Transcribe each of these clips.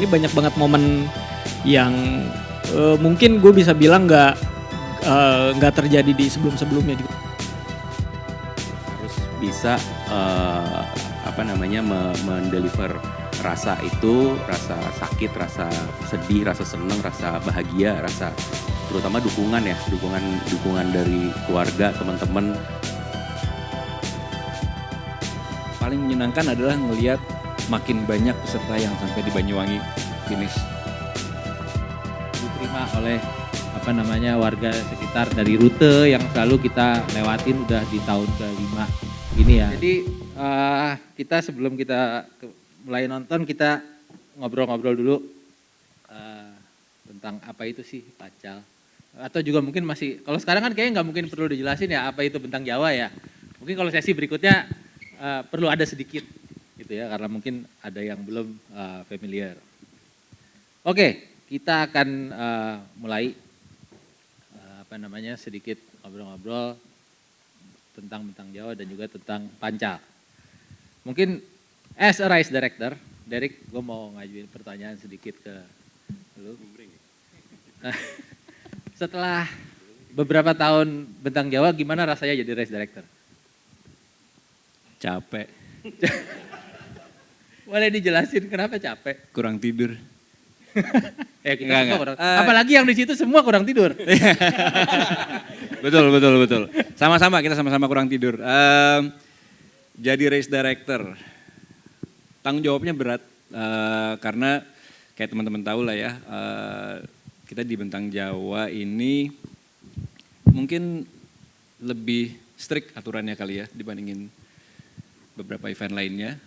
ini banyak banget momen yang mungkin gue bisa bilang nggak terjadi di sebelum-sebelumnya gitu. Harus bisa mendeliver rasa itu, rasa sakit, rasa sedih, rasa senang, rasa bahagia, rasa terutama dukungan dari keluarga, teman-teman. Paling menyenangkan adalah ngelihat makin banyak peserta yang sampai di Banyuwangi finish. Diterima oleh warga sekitar dari rute yang selalu kita lewatin udah di tahun ke-5 ini ya. Jadi kita sebelum kita mulai nonton kita ngobrol-ngobrol dulu tentang apa itu sih Pacal. Atau juga mungkin masih, kalau sekarang kan kayaknya nggak mungkin perlu dijelasin ya apa itu bentang Jawa ya. Mungkin kalau sesi berikutnya perlu ada sedikit gitu ya karena mungkin ada yang belum familiar. Oke, kita akan mulai sedikit ngobrol-ngobrol tentang bentang Jawa dan juga tentang Pancal. Mungkin as a race director, Derek, gue mau ngajuin pertanyaan sedikit ke lu. Setelah beberapa tahun bentang Jawa, gimana rasanya jadi race director? Capek, Boleh dijelasin kenapa capek? kurang tidur. Ya kita semua kurang. Apalagi yang di situ semua kurang tidur. Betul. Kita sama-sama kurang tidur. Jadi race director, tanggung jawabnya berat karena kayak teman-teman tahu lah ya, kita di bentang Jawa ini mungkin lebih strict aturannya kali ya dibandingin beberapa event lainnya.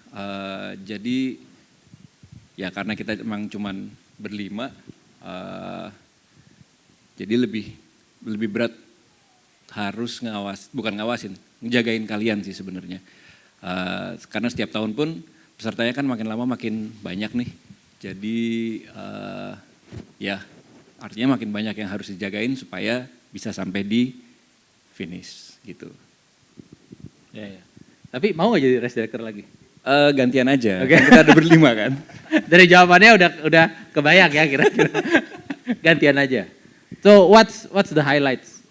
Jadi ya karena kita emang cuman berlima, jadi lebih berat harus ngejagain kalian sih sebenarnya. Karena setiap tahun pun pesertanya kan makin lama makin banyak nih. Jadi ya artinya makin banyak yang harus dijagain supaya bisa sampai di finish gitu. Ya. Tapi mau gak jadi race director lagi? Gantian aja, Okay. kita ada berlima kan. Dari jawabannya udah kebayang ya kira-kira. Gantian aja. So what's the highlights?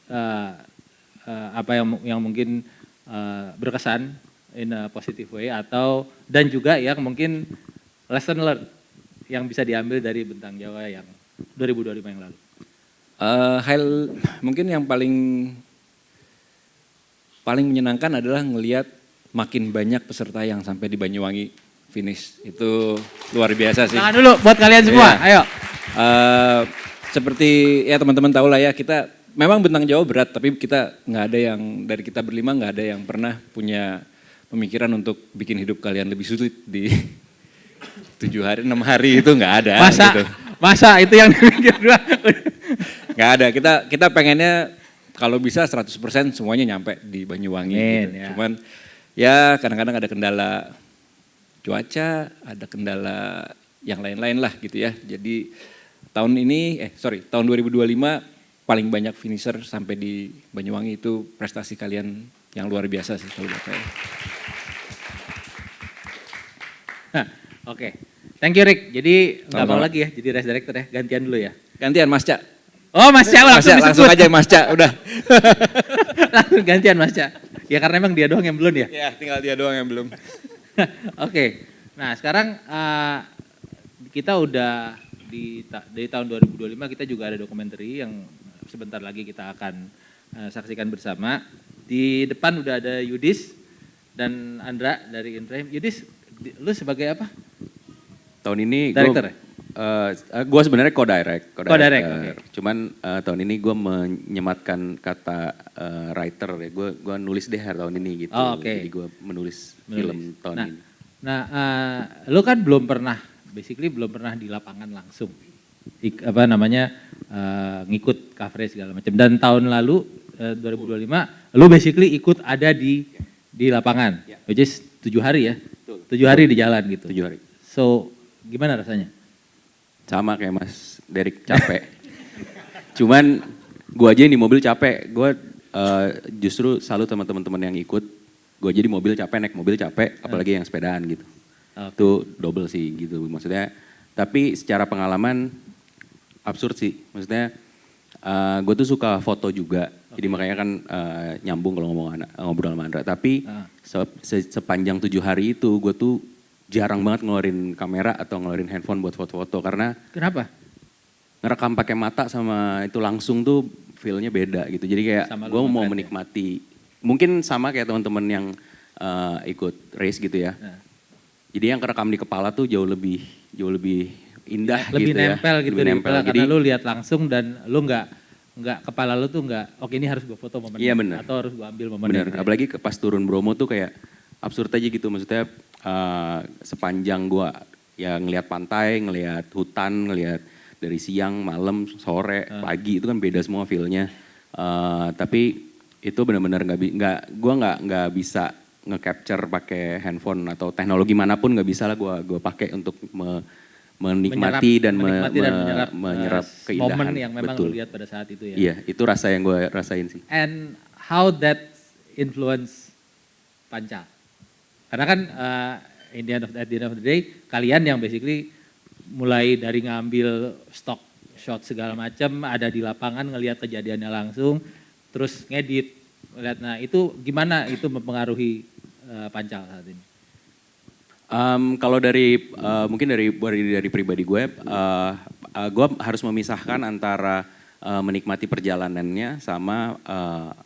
Apa yang mungkin berkesan in a positive way dan juga yang mungkin lesson learned yang bisa diambil dari bentang Jawa yang 2025 yang lalu. Mungkin yang paling menyenangkan adalah ngelihat makin banyak peserta yang sampai di Banyuwangi finish. Itu luar biasa sih. Tangan dulu buat kalian semua, ayo. Seperti ya teman-teman tahu lah ya, kita memang bentang Jawa berat, tapi kita nggak ada yang, dari kita berlima nggak ada yang pernah punya pemikiran untuk bikin hidup kalian lebih sulit di 7 hari, 6 hari itu nggak ada. Masa itu yang dipikir dua? Nggak ada, kita pengennya kalau bisa 100% semuanya nyampe di Banyuwangi. Gitu. Ya. Cuman ya kadang-kadang ada kendala cuaca, ada kendala yang lain-lain lah gitu ya. Jadi tahun 2025 paling banyak finisher sampai di Banyuwangi, itu prestasi kalian yang luar biasa sih kalau buat saya. Oke. Thank you Rick. Jadi nggak mau lagi ya jadi race director ya, gantian dulu ya. Gantian Mas Cak. Oh Mas Cak langsung aja Mas Cak, udah. Langsung gantian Mas Cak. Ya karena emang dia doang yang belum ya. Ya tinggal dia doang yang belum. Oke. Nah sekarang kita udah dari tahun 2025 kita juga ada dokumenter yang sebentar lagi kita akan saksikan bersama. Di depan udah ada Yudis dan Andra dari Inframe. Yudis, lu sebagai apa? Tahun ini Director sebenarnya co-direct. Okay. Cuman tahun ini gue menyematkan kata writer ya. Gue nulis deh tahun ini gitu. Oh, okay. Jadi gue menulis film tahun ini. Nah, lu kan belum pernah di lapangan langsung. Ngikut coverage segala macam. Dan tahun lalu 2025 lu basically ikut ada di lapangan. Ya. Which is 7 hari ya. Betul. 7 hari di jalan gitu. 7 hari. So, gimana rasanya? Sama kayak Mas Derek, capek. Cuman gue aja yang di mobil capek. Gue justru salut sama teman-teman yang ikut. Gue aja di mobil capek, naik mobil capek, apalagi yang sepedaan gitu. Okay. Itu double sih gitu. Maksudnya Tapi secara pengalaman absurd sih. Maksudnya gue tuh suka foto juga. Jadi makanya kan nyambung kalau ngobrol sama Andra. Tapi sepanjang 7 hari itu gue tuh jarang banget ngeluarin kamera atau ngeluarin handphone buat foto-foto. Karena Kenapa? ngerekam pakai mata sama itu langsung tuh feel-nya beda gitu. Jadi kayak gue mau menikmati. Mungkin sama kayak teman-teman yang ikut race gitu ya. Jadi yang kerekam di kepala tuh jauh lebih indah Lebih gitu ya. nempel gitu Lebih di nempel. kepala, karena lu lihat langsung dan lu nggak kepala lu tuh nggak, oke ini harus gue foto momen Iya, ini, bener. atau harus gue ambil momen Bener, ini. apalagi pas turun Bromo tuh kayak absurd aja gitu. Maksudnya sepanjang gua ya ngelihat pantai, ngelihat hutan, ngelihat dari siang, malam, sore, pagi itu kan beda semua feel-nya. Tapi itu benar-benar gua nggak bisa nge-capture pakai handphone atau teknologi manapun nggak bisa lah gua pakai untuk menikmati dan menyerap keindahan. Momen yang memang Betul. lu lihat pada saat itu ya. Iya, itu rasa yang gue rasain sih. And how that influence Pancal? Karena kan at the end of the day kalian yang basically mulai dari ngambil stock shot segala macam, ada di lapangan ngelihat kejadiannya langsung, terus ngedit, lihat. Nah itu gimana itu mempengaruhi Pancal saat ini? Kalau mungkin dari pribadi gue harus memisahkan antara menikmati perjalanannya sama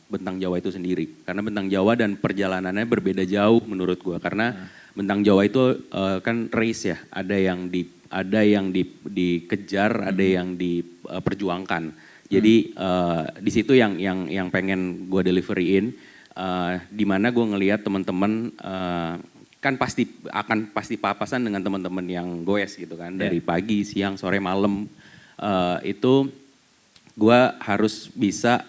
Bentang Jawa itu sendiri. Karena Bentang Jawa dan perjalanannya berbeda jauh menurut gue. Karena Bentang Jawa itu kan race ya, ada yang dikejar, ada yang diperjuangkan. Jadi di situ yang pengen gue deliveryin, di mana gue ngelihat teman-teman kan pasti papasan dengan teman-teman yang goes gitu kan, dari pagi, siang, sore, malam. Itu gue harus bisa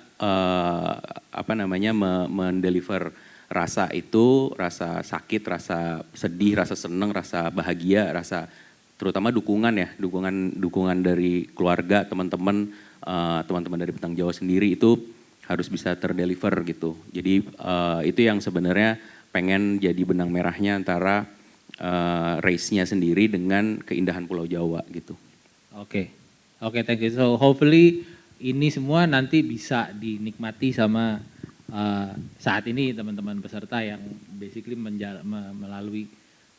mendeliver rasa itu, rasa sakit, rasa sedih, rasa seneng, rasa bahagia, rasa terutama dukungan dari keluarga, teman-teman dari Bentang Jawa sendiri itu harus bisa terdeliver gitu. Jadi itu yang sebenarnya pengen jadi benang merahnya antara race-nya sendiri dengan keindahan Pulau Jawa gitu. Oke, thank you. So hopefully ini semua nanti bisa dinikmati sama saat ini teman-teman peserta yang basically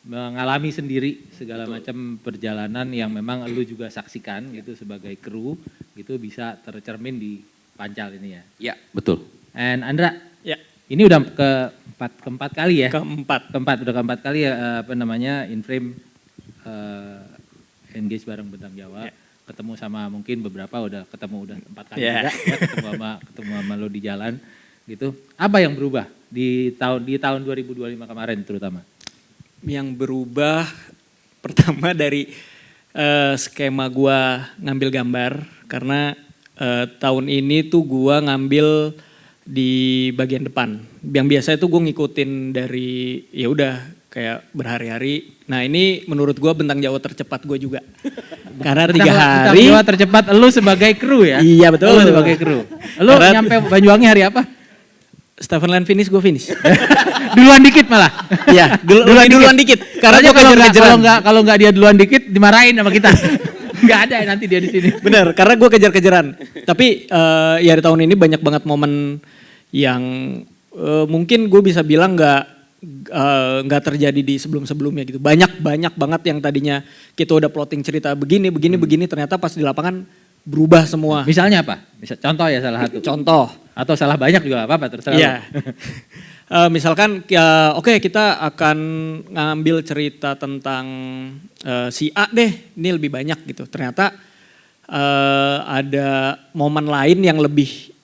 mengalami sendiri segala macam perjalanan yang memang lu juga saksikan gitu sebagai kru, gitu bisa tercermin di Pancal ini ya. Ya, betul. And Andra, Ya. ini udah keempat kali ya? Keempat. Udah keempat kali ya in frame engage bareng Bentang Jawa. Ya. Ketemu sama mungkin beberapa udah 4 kali Ya. juga ya, ketemu sama lo di jalan gitu. Apa yang berubah di tahun 2025 kemarin terutama? Yang berubah pertama dari skema gua ngambil gambar, karena tahun ini tuh gua ngambil di bagian depan. Yang biasa itu gue ngikutin dari ya udah kayak berhari-hari. Nah ini menurut gue Bentang Jawa tercepat gue juga. Karena 3 hari. Bentang Jawa tercepat lu sebagai kru ya? Iya betul. Lu sebagai kru. Lu nyampe Banyuwangi hari apa? Stephen Land finish, gue finish. Duluan dikit malah. Iya, duluan dikit. Karena gue kejar-kejaran. Kalau nggak dia duluan dikit dimarahin sama kita. Nggak ada nanti dia di sini. Bener, karena gue kejar-kejaran. Tapi ya di tahun ini banyak banget momen yang mungkin gue bisa bilang nggak terjadi di sebelum-sebelumnya gitu. Banyak banget yang tadinya kita udah plotting cerita begini, ternyata pas di lapangan berubah semua. Misalnya apa? Contoh ya salah satu. Contoh. Atau salah banyak juga apa-apa terserah. Iya. Misalkan oke, kita akan ngambil cerita tentang si A deh, ini lebih banyak gitu. Ternyata ada momen lain yang lebih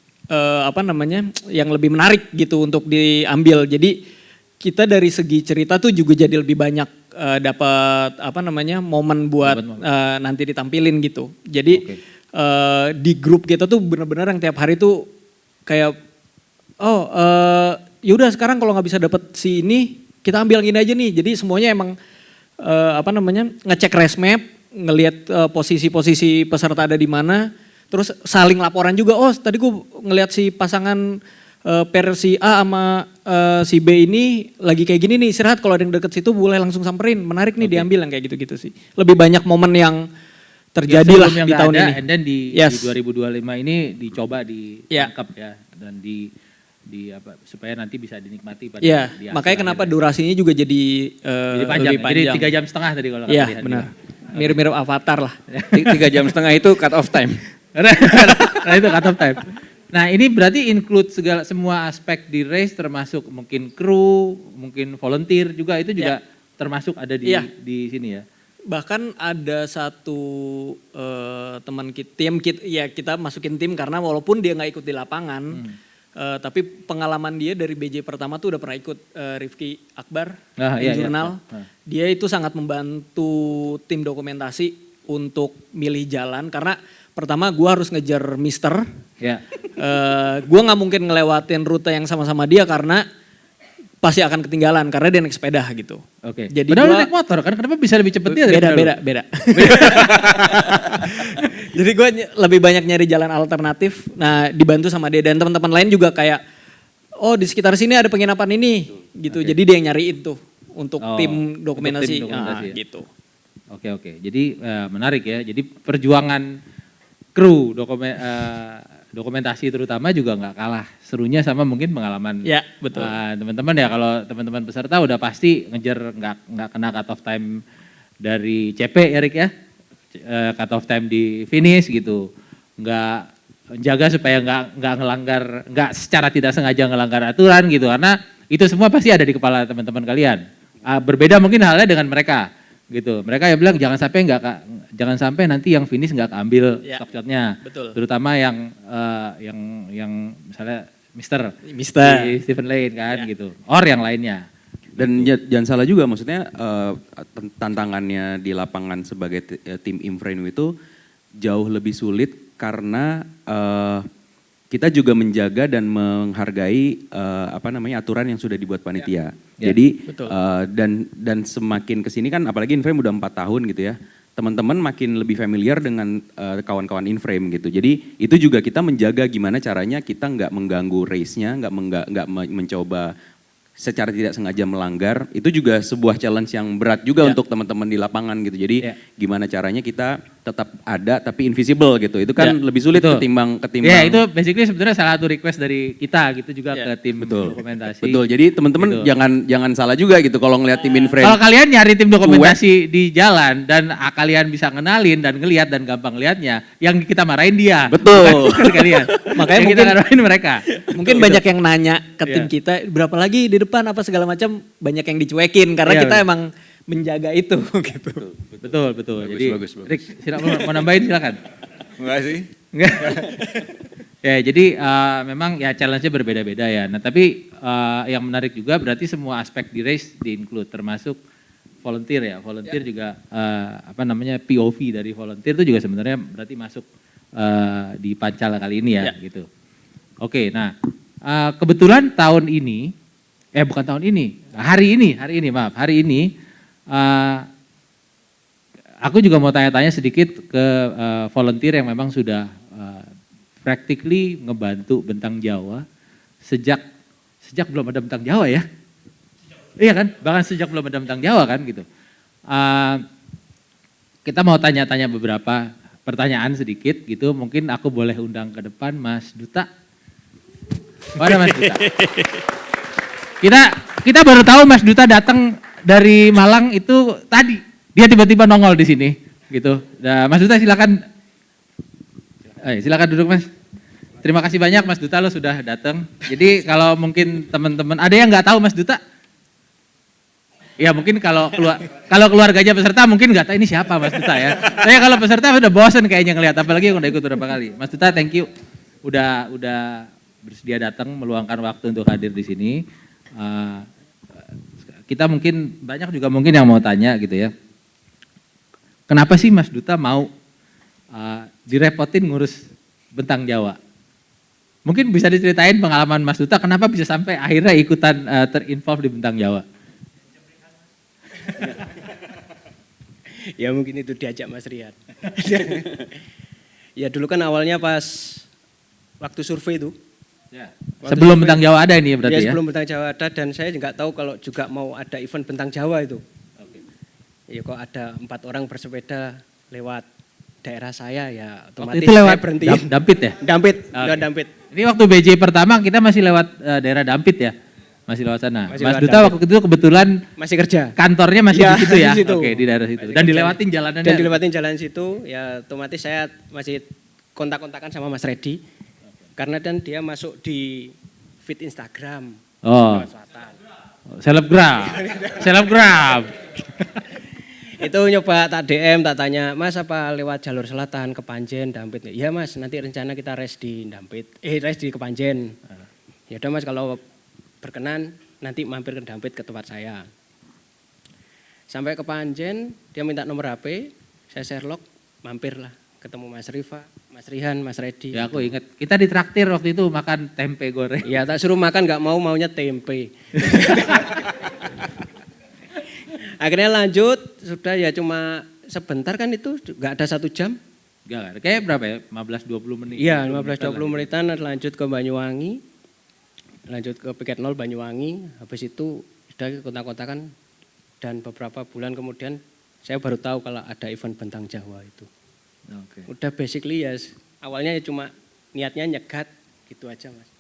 yang lebih menarik gitu untuk diambil. Jadi kita dari segi cerita tuh juga jadi lebih banyak dapat momen buat nanti ditampilin gitu. Jadi di grup kita tuh benar-benar yang tiap hari tuh kayak yaudah sekarang kalau nggak bisa dapet si ini, kita ambil yang ini aja nih. Jadi semuanya emang ngecek race map, ngelihat posisi-posisi peserta ada di mana, terus saling laporan juga. Oh tadi gue ngelihat si pasangan pair si A sama si B ini lagi kayak gini nih istirahat, kalau ada yang deket situ boleh langsung samperin, menarik nih diambil yang kayak gitu-gitu sih. Lebih banyak momen yang terjadi lah di tahun ini. And then di Yes. 2025 ini dicoba Ya. ditangkap ya dan di apa supaya nanti bisa dinikmati pada Iya, di makanya akhir kenapa akhir. durasinya juga jadi, Jadi panjang, lebih ya. panjang. Jadi 3 jam setengah tadi kalau Iya, kata Rihan benar. bilang. Mirip-mirip Avatar lah. 3 jam setengah itu cut off time. Nah itu cut off time. Nah ini berarti include semua aspek di race termasuk mungkin kru, mungkin volunteer juga itu juga termasuk ada di Iya. di sini ya. Bahkan ada satu teman kita, ya kita masukin tim karena walaupun dia nggak ikut di lapangan, tapi pengalaman dia dari BJ pertama tuh udah pernah ikut Rifki Akbar Ah, iya, iya. jurnal. Dia itu sangat membantu tim dokumentasi untuk milih jalan karena pertama gue harus ngejar Mister. Ya. Gue nggak mungkin ngelewatin rute yang sama-sama dia karena pasti akan ketinggalan karena dia naik sepeda gitu. Oke. Jadi Padahal lu gua- naik motor kan kenapa bisa lebih cepet dia daripada lu? Beda. Jadi gue lebih banyak nyari jalan alternatif. Nah dibantu sama dia dan teman-teman lain juga kayak, oh di sekitar sini ada penginapan ini gitu. Jadi dia yang nyariin tuh untuk Oh, tim untuk dokumentasi, tim dokumentasi ya. gitu. Oke. Jadi menarik ya. Jadi perjuangan kru dokumentasi terutama juga nggak kalah serunya sama mungkin pengalaman. Ya betul. Teman-teman ya kalau teman-teman peserta udah pasti ngejar nggak kena cut off time dari CP ya Rick ya. Cut off time di finish gitu. Nggak jaga supaya nggak ngelanggar, nggak secara tidak sengaja ngelanggar aturan gitu karena itu semua pasti ada di kepala teman-teman kalian. Berbeda mungkin halnya dengan mereka gitu. Mereka ya bilang jangan sampai nanti yang finish nggak keambil Ya, stock shotnya. betul. Terutama yang misalnya Mister di Stephen Lane kan gitu. Or yang lainnya. Dan jangan salah juga, maksudnya tantangannya di lapangan sebagai tim Inframe itu jauh lebih sulit karena kita juga menjaga dan menghargai aturan yang sudah dibuat panitia. Ya, Jadi betul. dan semakin kesini kan, apalagi Inframe udah 4 tahun gitu ya, teman-teman makin lebih familiar dengan kawan-kawan Inframe gitu. Jadi itu juga kita menjaga gimana caranya kita nggak mengganggu race-nya, nggak mencoba secara tidak sengaja melanggar. Itu juga sebuah challenge yang berat juga untuk teman-teman di lapangan gitu. Jadi gimana caranya kita tetap ada tapi invisible gitu. Itu kan lebih sulit ketimbang. Ya itu basically sebenarnya salah satu request dari kita gitu juga ke tim dokumentasi. Betul. Jadi teman-teman jangan salah juga gitu kalau ngelihat tim Inframe. Kalau kalian nyari tim dokumentasi di jalan dan kalian bisa ngenalin dan ngelihat dan gampang ngelihatnya, yang kita marahin dia. Betul. Bukan kalian. Makanya Yang kita marahin mereka. Mungkin banyak yang nanya ke tim kita berapa lagi di depan apa segala macam, banyak yang dicuekin karena Iya, kita betul. emang menjaga itu gitu. Betul. Jadi bagus. Rick, silakan mau nambahin silakan. Enggak sih? Ya jadi memang ya challenge-nya berbeda-beda ya. Nah tapi yang menarik juga berarti semua aspek di race di-include termasuk volunteer ya. Volunteer juga POV dari volunteer itu juga sebenarnya berarti masuk di Pancal kali ini ya gitu. Oke, nah kebetulan tahun ini, bukan tahun ini, hari ini aku juga mau tanya-tanya sedikit ke volunteer yang memang sudah practically ngebantu Bentang Jawa sejak belum ada Bentang Jawa ya. Iya kan? Bahkan sejak belum ada Bentang Jawa kan gitu. Kita mau tanya-tanya beberapa pertanyaan sedikit gitu. Mungkin aku boleh undang ke depan Mas Duta. Mana Mas Duta? Kita baru tahu Mas Duta datang dari Malang itu tadi. Dia tiba-tiba nongol di sini gitu. Nah, Mas Duta silakan. Silakan duduk Mas. Terima kasih banyak Mas Duta lo sudah datang. Jadi kalau mungkin teman-teman ada yang nggak tahu Mas Duta? Ya mungkin kalau keluarganya peserta mungkin nggak tahu ini siapa Mas Duta ya. Saya kalau peserta udah bosen kayaknya ngelihat, apalagi yang udah ikut beberapa kali. Mas Duta thank you udah bersedia datang meluangkan waktu untuk hadir di sini. Kita mungkin banyak juga mungkin yang mau tanya gitu ya. Kenapa sih Mas Duta mau direpotin ngurus Bentang Jawa? Mungkin bisa diceritain pengalaman Mas Duta kenapa bisa sampai akhirnya ikutan terinvolve di Bentang Jawa? Ya mungkin itu diajak Mas Rian. Ya dulu kan awalnya pas waktu survei itu, Ya. Sebelum Bentang Jawa ada ini berarti ya? Sebelum Bentang Jawa ada, dan saya nggak tahu kalau juga mau ada event Bentang Jawa itu. Ya kok ada 4 orang bersepeda lewat daerah saya, ya otomatis Waktu itu lewat saya berhenti. Dampit ya? Dampit, Oke. lewat Dampit. Ini waktu BJ pertama kita masih lewat daerah Dampit ya? Masih lewat sana. Masih Mas lewat Duta Dampit. waktu itu kebetulan Masih kerja. kantornya masih Ya, di situ ya? di situ. Oke, di daerah situ. Masih Dan kerja. dilewatin jalanannya? Dan dilewatin jalan situ, ya otomatis saya masih kontak-kontakan sama Mas Reddy. Karena dan dia masuk di feed Instagram. Oh, Selatan. selebgram. Selebgram. Itu nyoba tak DM, tak tanya, Mas apa lewat jalur selatan ke Panjen, Dampit? Iya Mas, nanti rencana kita rest di Dampit, rest di Kepanjen. Ya udah Mas, kalau berkenan nanti mampir ke Dampit ke tempat saya. Sampai ke Panjen, dia minta nomor HP, saya Sherlock, mampir lah, ketemu Mas Rifa, Mas Rihan, Mas Reddy. Ya aku ingat, kita ditraktir waktu itu makan tempe goreng. Ya tak suruh makan nggak mau, maunya tempe. Akhirnya lanjut, sudah ya cuma sebentar kan itu, nggak ada 1 jam. Enggak, kayak berapa ya? 15-20 menit. Iya, 15-20 menitan lanjut ke Banyuwangi. Lanjut ke Piket 0 Banyuwangi. Habis itu sudah kontak-kontakan, dan beberapa bulan kemudian saya baru tahu kalau ada event Bentang Jawa itu. Oke. Udah basically ya, awalnya ya cuma niatnya nyegat gitu aja Mas.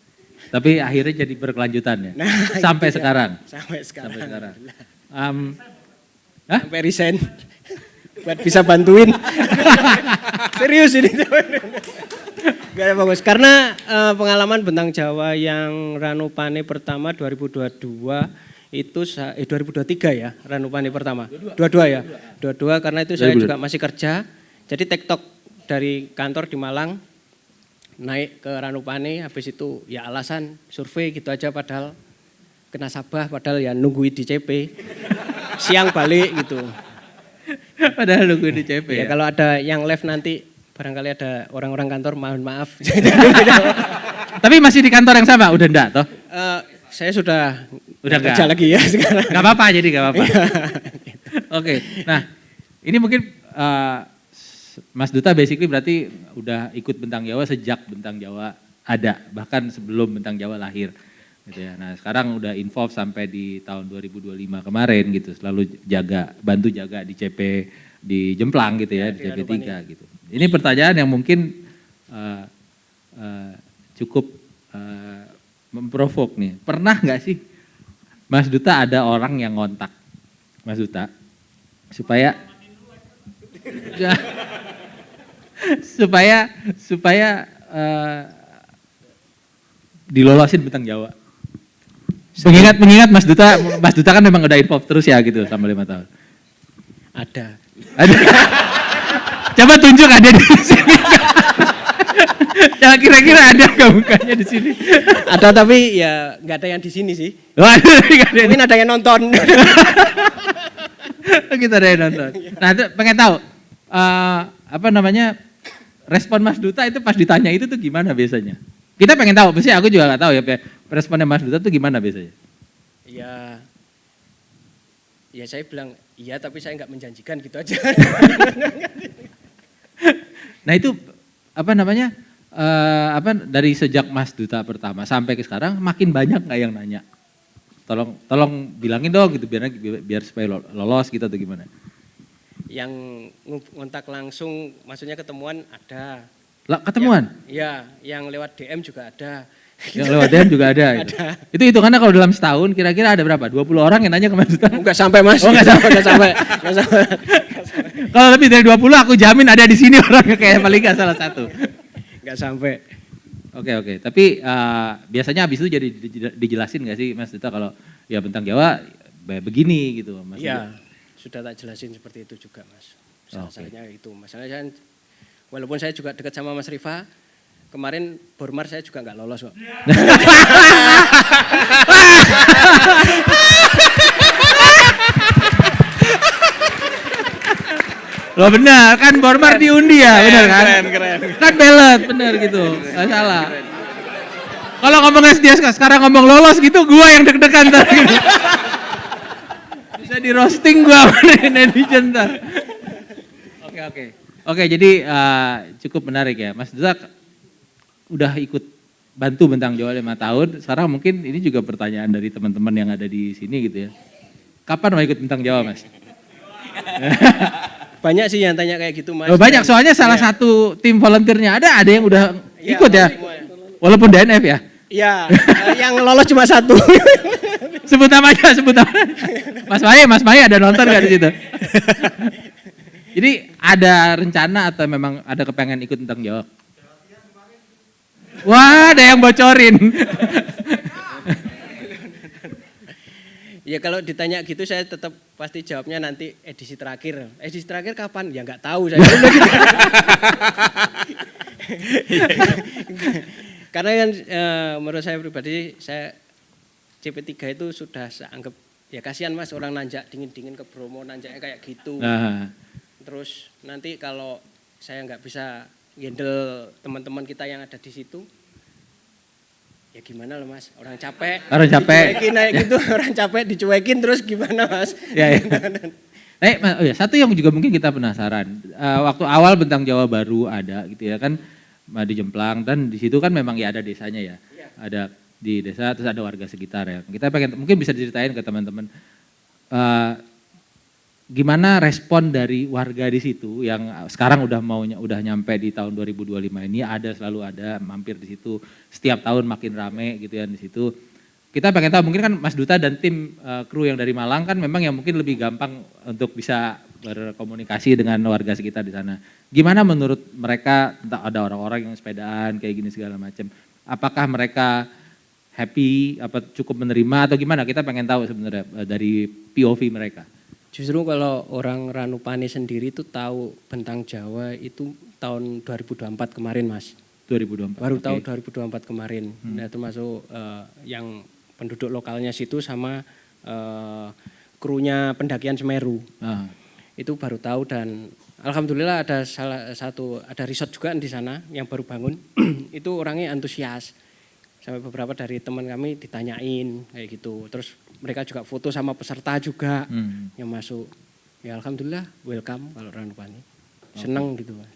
Tapi akhirnya jadi berkelanjutan ya? Nah, Sampai gitu ya. sekarang? Sampai sekarang. Sampai sekarang. Sampai resign. Buat bisa bantuin. Serius ini. Gak bagus. Karena pengalaman Bentang Jawa yang Ranupane pertama 2022 itu 2023 ya, Ranupane pertama. 22 ya. 22 karena itu saya juga masih kerja. Jadi TikTok dari kantor di Malang naik ke Ranupane, habis itu ya alasan survei gitu aja, padahal ke nasabah, padahal ya nungguin di CP. Siang balik gitu. Padahal nunggu di CP Ya ya? kalau ada yang live nanti barangkali ada orang-orang kantor, mohon maaf. Tapi masih di kantor yang sama? Udah enggak toh? Saya sudah Udah kerja enggak? lagi ya sekarang. Gak apa-apa jadi gak apa-apa. Oke, nah ini mungkin Mas Duta basically berarti udah ikut Bentang Jawa sejak Bentang Jawa ada, bahkan sebelum Bentang Jawa lahir. Gitu ya. Nah sekarang udah involve sampai di tahun 2025 kemarin gitu, selalu bantu jaga di CP di Jemplang gitu ya, di CP 3 gitu. Ini pertanyaan yang mungkin cukup memprovok nih. Pernah nggak sih Mas Duta ada orang yang ngontak Mas Duta supaya dilolosin Bentang Jawa? Mengingat Mas Duta kan memang udah involve terus ya gitu selama 5 tahun. Ada. Coba tunjuk ada di sini. Ya kira-kira ada nggak mukanya di sini? Ada tapi ya nggak ada yang di sini sih. Nggak ada. Mungkin ada yang nonton. Kita ada yang nonton. Nah itu pengen tahu respon Mas Duta itu pas ditanya itu tuh gimana biasanya? Kita pengen tahu, pasti aku juga nggak tahu ya responnya Mas Duta tuh gimana biasanya? Ya saya bilang iya tapi saya nggak menjanjikan gitu aja. Nah itu dari sejak Mas Duta pertama sampai ke sekarang makin banyak nggak yang nanya? Tolong bilangin dong gitu biar supaya lolos gitu atau gimana? Yang ngontak langsung, maksudnya ketemuan ada. Ketemuan? Iya, yang lewat DM juga ada. Yang lewat DM juga ada. Gitu. Itu hitungannya kalau dalam setahun kira-kira ada berapa? 20 orang yang nanya ke Mas Duta? Enggak sampai Mas. Oh, nggak sampai. Kalau lebih dari 20 aku jamin ada di sini orangnya kayak paling nggak salah satu. Enggak sampai. Oke. Tapi biasanya habis itu jadi dijelasin nggak sih Mas Duta kalau ya Bentang Jawa begini gitu Mas? Iya, sudah tak jelasin seperti itu juga Mas. Masalahnya itu. Masalahnya walaupun saya juga dekat sama Mas Rifa, kemarin Bormar saya juga nggak lolos kok. Loh benar, kan Bormar diundi ya, benar kan? Keren. Kan ballot, benar gitu, nggak salah. Kalau ngomong dia sekarang ngomong lolos gitu, gua yang deg-degan ntar gitu. Bisa di roasting gua sama netizen ntar. Oke, jadi cukup menarik ya. Mas Duta udah ikut bantu Bentang Jawa 5 tahun. Sekarang mungkin ini juga pertanyaan dari teman-teman yang ada di sini gitu ya. Kapan mau ikut Bentang Jawa, Mas? Banyak sih yang tanya kayak gitu, Mas. Oh, banyak, soalnya salah satu tim volunteernya ada yang udah Iya, ikut ya. semua. Walaupun DNF ya. Iya, yang lolos cuma 1. Sebut nama aja, sebut nama. Mas Mai ada nonton gak di situ? Jadi ada rencana atau memang ada kepengen ikut Bentang Jawa? Wah, ada yang bocorin. Ya kalau ditanya gitu saya tetap pasti jawabnya nanti edisi terakhir. Edisi terakhir kapan? Ya nggak tahu saya. Karena kan menurut saya pribadi, saya CP3 itu sudah saya anggap, ya kasihan Mas orang nanjak dingin-dingin ke Bromo, nanjaknya kayak gitu. Nah, Terus nanti kalau saya nggak bisa handle teman-teman kita yang ada di situ, ya gimana loh Mas, orang capek. Orang capek. Dicuekin kayak gitu, orang capek dicuekin terus gimana Mas? ya, ya. Oh ya, satu yang juga mungkin kita penasaran. Waktu awal Bentang Jawa baru ada gitu ya kan, di Jemplang, dan di situ kan memang ya ada desanya ya. Ada di desa, terus ada warga sekitar ya. Kita pengen, mungkin bisa diceritain ke teman-teman. Gimana respon dari warga di situ yang sekarang udah nyampe di tahun 2025 ini, selalu ada mampir di situ setiap tahun makin rame gitu ya di situ. Kita pengen tahu, mungkin kan Mas Duta dan tim kru yang dari Malang kan memang yang mungkin lebih gampang untuk bisa berkomunikasi dengan warga sekitar di sana. Gimana menurut mereka, entah ada orang-orang yang sepedaan kayak gini segala macam. Apakah mereka happy, apa cukup menerima atau gimana? Kita pengen tahu sebenarnya dari POV mereka. Justru kalau orang Ranupane sendiri itu tahu Bentang Jawa itu tahun 2024 kemarin Mas. 2024. Baru okay. tahu 2024 kemarin. Nah, termasuk yang penduduk lokalnya situ sama krunya pendakian Semeru. Itu baru tahu, dan alhamdulillah ada ada resort juga di sana yang baru bangun. Itu orangnya antusias. Sampai beberapa dari teman kami ditanyain kayak gitu. Terus mereka juga foto sama peserta juga yang masuk. Ya alhamdulillah welcome kalau Ranupane. Seneng gitu Mas.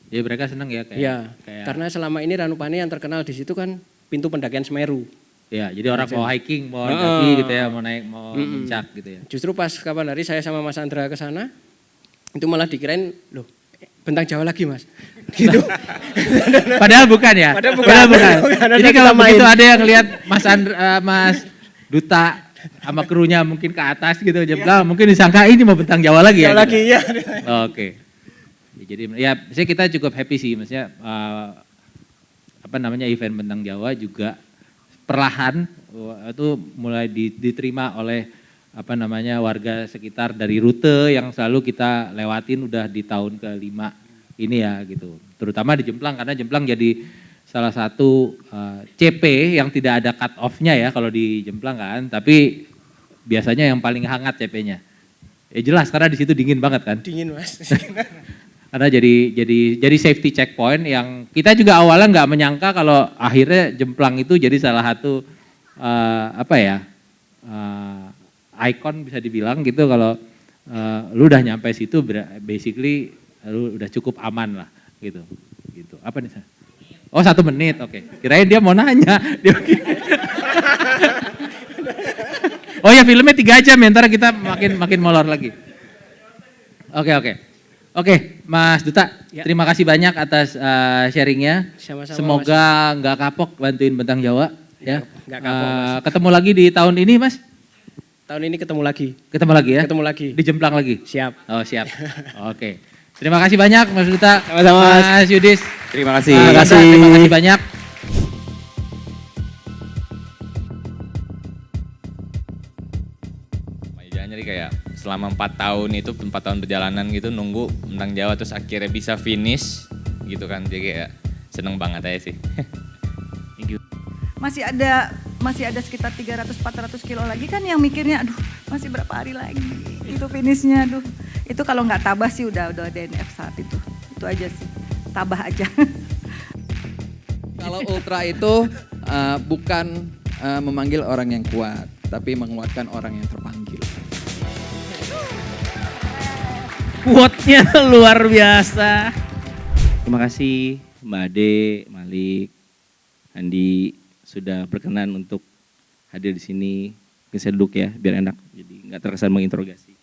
Ya mereka seneng ya kayak. Karena selama ini Ranupane yang terkenal di situ kan pintu pendakian Semeru. Ya, jadi orang mau hiking, mau kaki gitu ya, mau naik, mau puncak gitu ya. Justru pas kapan hari saya sama Mas Andra ke sana, itu malah dikirain, loh Bentang Jawa lagi Mas. Gitu. Padahal bukan ya? Padahal bukan. Jadi kalau begitu ada yang lihat Mas Duta sama krunya mungkin ke atas gitu, mungkin disangka ini mau Bentang Jawa lagi ya? Lagi ya. Oke. Jadi ya saya kita cukup happy sih, maksudnya event Bentang Jawa juga perlahan itu mulai diterima oleh warga sekitar dari rute yang selalu kita lewatin udah di tahun ke-5 ini ya gitu. Terutama di Jemplang, karena Jemplang jadi salah satu CP yang tidak ada cut off-nya ya kalau di Jemplang kan, tapi biasanya yang paling hangat CP-nya. Ya jelas karena di situ dingin banget kan. Dingin Mas. Karena jadi safety checkpoint yang kita juga awalnya nggak menyangka kalau akhirnya Jemplang itu jadi salah satu ikon bisa dibilang gitu, kalau lu udah nyampe situ basically lu udah cukup aman lah gitu. Apa nih? Oh 1 menit, oke. Kirain dia mau nanya. Oh ya filmnya 3 jam ya, ntar kita makin molor lagi. Oke, Mas Duta, terima kasih banyak atas sharingnya. Sama-sama, semoga nggak kapok bantuin Bentang Jawa. Ya. Nggak kapok, Mas. Ketemu lagi di tahun ini, Mas? Tahun ini ketemu lagi. Ketemu lagi ya? Ketemu lagi. Di Jemplang lagi? Siap. Oh siap, oke. Terima kasih banyak Mas Duta. Sama-sama, Mas. Mas Yudis. Terima kasih. Terima kasih banyak. Jadi kayak selama 4 tahun itu, 4 tahun perjalanan gitu nunggu Bentang Jawa, terus akhirnya bisa finish gitu kan, jadi kayak seneng banget aja sih. Thank you. Masih ada sekitar 300-400 kilo lagi kan yang mikirnya, aduh masih berapa hari lagi itu finishnya, aduh. Itu kalau nggak tabah sih udah DNF saat itu aja sih, tabah aja. Kalau ultra itu bukan memanggil orang yang kuat, tapi menguatkan orang yang terpanggil. Quote-nya luar biasa. Terima kasih Mbak Ade, Malik, Andi sudah berkenan untuk hadir di sini. Mungkin saya duduk ya, biar enak, jadi nggak terkesan menginterogasi.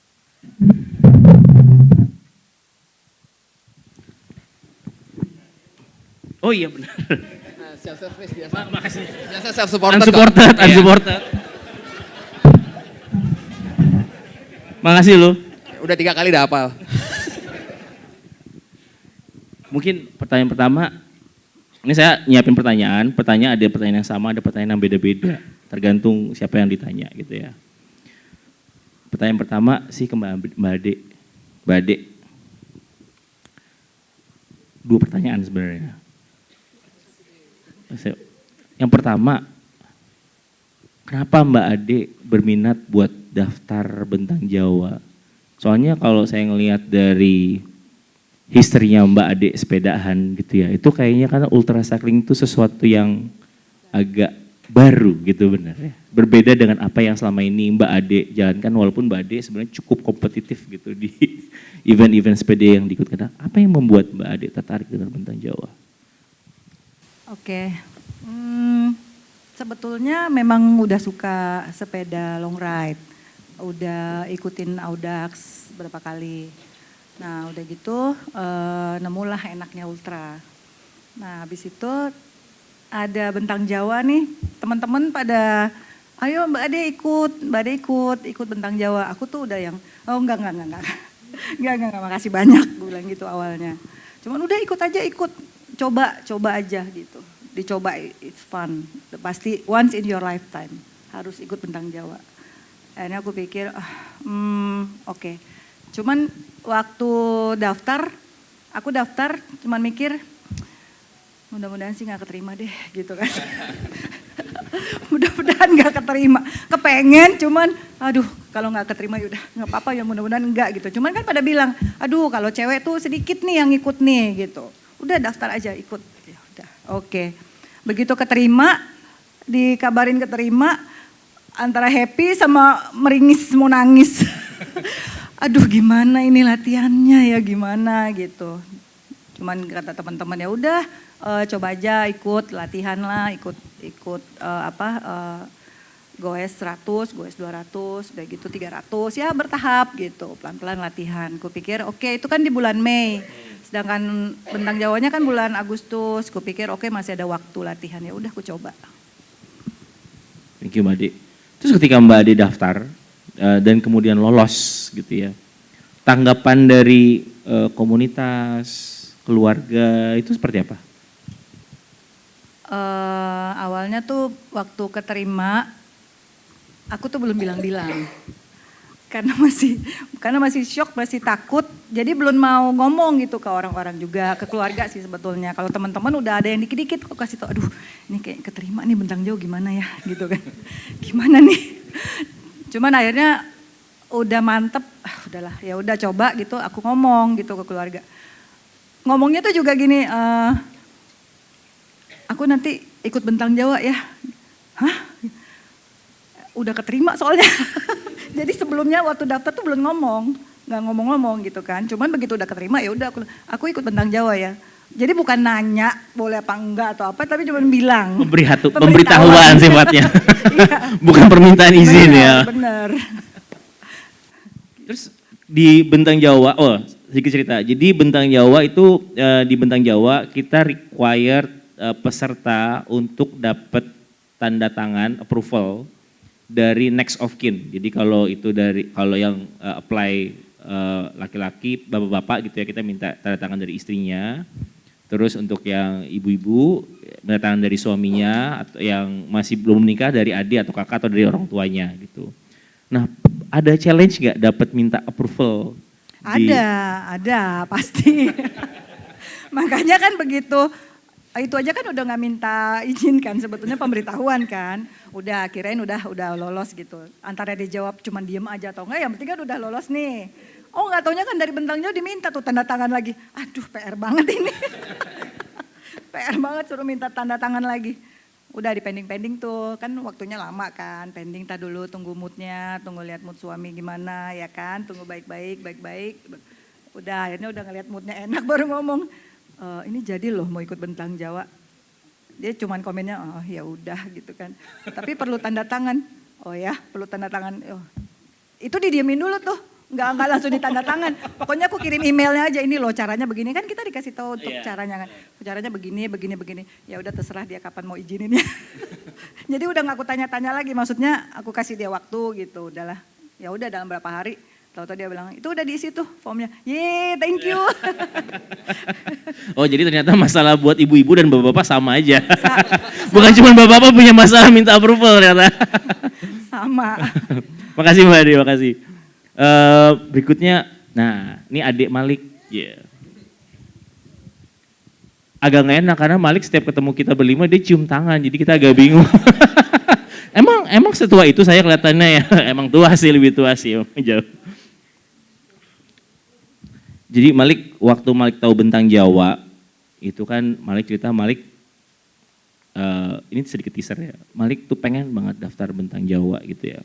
Oh iya benar. Self service biasa. Makasih. Biasa self supported. Unsupported, unsupported. Makasih lu. Udah 3 kali udah hafal. Mungkin pertanyaan pertama, ini saya nyiapin pertanyaan ada pertanyaan yang sama, ada pertanyaan yang beda-beda, tergantung siapa yang ditanya gitu ya. Pertanyaan pertama sih ke Mbak Ade. Mbak Ade, 2 pertanyaan sebenarnya. Yang pertama, kenapa Mbak Ade berminat buat daftar Bentang Jawa? Soalnya kalau saya ngelihat dari historinya Mbak Ade sepedahan gitu ya, itu kayaknya karena ultra cycling itu sesuatu yang agak baru gitu benar ya. Berbeda dengan apa yang selama ini Mbak Ade jalankan, walaupun Mbak Ade sebenarnya cukup kompetitif gitu di event-event sepeda yang diikutkan. Apa yang membuat Mbak Ade tertarik dengan Bentang Jawa? Oke, sebetulnya memang udah suka sepeda long ride, udah ikutin Audax berapa kali. Nah udah gitu nemulah enaknya ultra. Nah habis itu ada Bentang Jawa nih, teman-teman pada ayo Mbak Ade ikut Bentang Jawa. Aku tuh udah yang oh enggak, makasih banyak, gue bilang gitu awalnya. Cuman udah ikut aja, coba aja gitu. Dicoba, it's fun. Pasti once in your lifetime harus ikut Bentang Jawa. Akhirnya aku pikir, oke. Cuman waktu aku daftar cuman mikir, mudah-mudahan sih gak keterima deh gitu kan. Mudah-mudahan gak keterima. Kepengen cuman, aduh kalau gak keterima yaudah gak apa-apa ya mudah-mudahan enggak gitu. Cuman kan pada bilang, aduh kalau cewek tuh sedikit nih yang ikut nih gitu. Udah daftar aja ikut. Ya udah, oke. Begitu keterima, dikabarin keterima, antara happy sama meringis mau nangis. Aduh gimana ini latihannya ya gimana gitu. Cuman kata teman-teman ya udah coba aja ikut latihan lah, ikut goes 100, goes 200, udah gitu 300 ya bertahap gitu, pelan-pelan latihan. Kupikir oke, itu kan di bulan Mei. Sedangkan Bentang Jawanya kan bulan Agustus. Kupikir oke, masih ada waktu latihan, ya udah aku coba. Thank you Mbak Ade. Terus ketika Mbak Ade daftar dan kemudian lolos gitu ya, tanggapan dari komunitas, keluarga itu seperti apa? Awalnya tuh waktu keterima, aku tuh belum bilang-bilang. Karena masih shock, masih takut, jadi belum mau ngomong gitu ke orang-orang juga, ke keluarga sih sebetulnya. Kalau teman-teman udah ada yang dikit-dikit, aku kasih tau, aduh ini kayak keterima nih Bentang Jawa gimana ya gitu kan. Gimana nih. Cuman akhirnya udah mantep, udahlah ya udah coba gitu, aku ngomong gitu ke keluarga. Ngomongnya tuh juga gini, aku nanti ikut Bentang Jawa ya. Hah? Udah keterima soalnya. Jadi sebelumnya waktu daftar tuh belum nggak ngomong gitu kan. Cuman begitu udah keterima ya udah aku ikut Bentang Jawa ya. Jadi bukan nanya boleh apa enggak atau apa, tapi cuma bilang. Pemberitahuan sifatnya. Bukan permintaan izin ya. Bener. Terus di Bentang Jawa, sedikit cerita. Jadi Bentang Jawa itu di Bentang Jawa kita require peserta untuk dapat tanda tangan approval dari next of kin. Jadi kalau yang apply laki-laki, bapak-bapak gitu ya, kita minta tanda tangan dari istrinya. Terus untuk yang ibu-ibu, tanda tangan dari suaminya, atau yang masih belum menikah dari adik atau kakak atau dari orang tuanya gitu. Nah, ada challenge nggak dapat minta approval? Ada pasti. Makanya kan begitu. Itu aja kan udah nggak minta izin kan, sebetulnya pemberitahuan kan. Udah kirain udah lolos gitu. Antara dia jawab cuman diem aja atau enggak, yang penting kan udah lolos nih. Oh nggak taunya kan dari Bentang Jawa diminta tuh tanda tangan lagi. Aduh PR banget ini. PR banget suruh minta tanda tangan lagi. Udah di pending tuh, kan waktunya lama kan. Pending dulu, tunggu moodnya, tunggu lihat mood suami gimana ya kan. Tunggu baik-baik. Udah akhirnya udah ngeliat moodnya enak baru ngomong. Ini jadi loh mau ikut Bentang Jawa. Dia cuman komennya, oh ya udah gitu kan. Tapi perlu tanda tangan. Oh ya, perlu tanda tangan. Oh. Itu didiemin dulu tuh. Nggak langsung ditanda tangan. Pokoknya aku kirim emailnya aja, ini loh caranya begini. Kan kita dikasih tahu untuk caranya kan. Caranya begini. Ya udah terserah dia kapan mau izininnya. Jadi udah nggak aku tanya-tanya lagi. Maksudnya aku kasih dia waktu gitu. Udahlah. Ya udah dalam berapa hari. Tahu-tahu dia bilang, itu udah diisi tuh formnya. Yeay, thank you. Oh jadi ternyata masalah buat ibu-ibu dan bapak-bapak sama aja. Bukan cuma bapak-bapak punya masalah minta approval ternyata. Sama. Makasih Mbak Ade, makasih. Berikutnya, nah ini adik Malik. Yeah. Agak gak enak karena Malik setiap ketemu kita berlima dia cium tangan, jadi kita agak bingung. emang setua itu saya kelihatannya ya, emang tua sih, lebih tua sih, jauh. Jadi Malik, waktu Malik tahu Bentang Jawa, itu kan Malik cerita Malik, ini sedikit teaser ya, Malik tuh pengen banget daftar Bentang Jawa gitu ya.